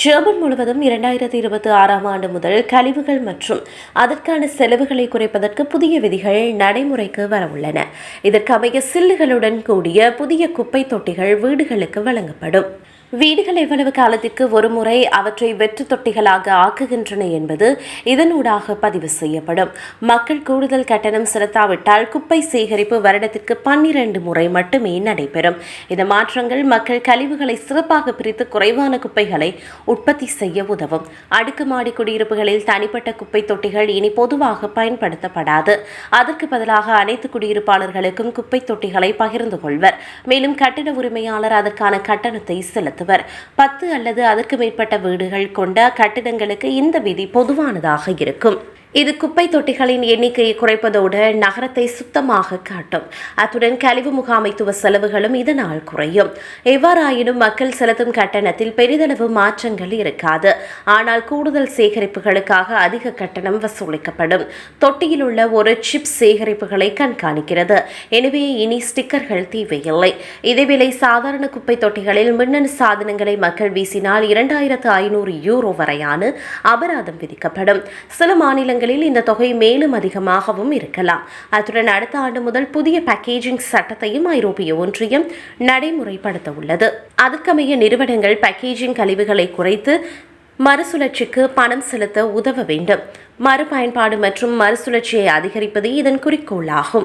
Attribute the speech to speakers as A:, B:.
A: German முழுவதும் 2026ஆம் ஆண்டு முதல் கழிவுகள் மற்றும் அதற்கான செலவுகளை குறைப்பதற்கு புதிய விதிகள் நடைமுறைக்கு வரவுள்ளன. இதற்கமைய சில்லுகளுடன் கூடிய புதிய குப்பை தொட்டிகள் வீடுகளுக்கு வழங்கப்படும். வீடுகள் எவ்வளவு காலத்திற்கு ஒருமுறை அவற்றை வெற்று தொட்டிகளாக ஆக்குகின்றன என்பது இதனூடாக பதிவு செய்யப்படும். மக்கள் கூடுதல் கட்டணம் செலுத்தாவிட்டால் குப்பை சேகரிப்பு வருடத்திற்கு 12 முறை மட்டுமே நடைபெறும். இந்த மாற்றங்கள் மக்கள் கழிவுகளை சிறப்பாக பிரித்து குறைவான குப்பைகளை உற்பத்தி செய்ய உதவும். அடுக்குமாடி குடியிருப்புகளில் தனிப்பட்ட குப்பை தொட்டிகள் இனி பொதுவாக பயன்படுத்தப்படாது. அதற்கு பதிலாக அனைத்து குடியிருப்பாளர்களுக்கும் குப்பை தொட்டிகளை பகிர்ந்து கொள்வர். மேலும் கட்டிட உரிமையாளர் அதற்கான கட்டணத்தை செலுத்துவார். 10 அல்லது அதற்கு மேற்பட்ட வீடுகள் கொண்ட கட்டிடங்களுக்கு இந்த விதி பொதுவானதாக இருக்கும். இது குப்பை தொட்டிகளின் எண்ணிக்கையை குறைப்பதோடு நகரத்தை சுத்தமாக காட்டும். அத்துடன் கழிவு முகாமைத்துவ செலவுகளும் இதனால் குறையும். எவ்வாறாயினும் மக்கள் செலுத்தும் கட்டணத்தில் பெரிதளவு மாற்றங்கள் இருக்காது. ஆனால் கூடுதல் சேகரிப்புகளுக்காக அதிக கட்டணம் வசூலிக்கப்படும். தொட்டியில் உள்ள ஒரு சிப் சேகரிப்புகளை கண்காணிக்கிறது. எனவே இனி ஸ்டிக்கர்கள் தேவையில்லை. இதேவேளை சாதாரண குப்பை தொட்டிகளில் மின்னணு சாதனங்களை மக்கள் வீசினால் 2500 யூரோ வரையான அபராதம் விதிக்கப்படும். சில மாநிலங்கள் இந்த தொகை மேலும் அதிகமாகவும் இருக்கலாம். அத்துடன் அடுத்த ஆண்டு முதல் புதிய பேக்கேஜிங் சட்டத்தையும் ஐரோப்பிய ஒன்றியம் நடைமுறைப்படுத்த உள்ளது. அதற்கமைய நிறுவனங்கள் பேக்கேஜிங் கழிவுகளை குறைத்து மறுசுழற்சிக்கு பணம் செலுத்த உதவ வேண்டும். மறுபயன்பாடு மற்றும் மறுசுழற்சியை அதிகரிப்பது இதன் குறிக்கோளாகும்.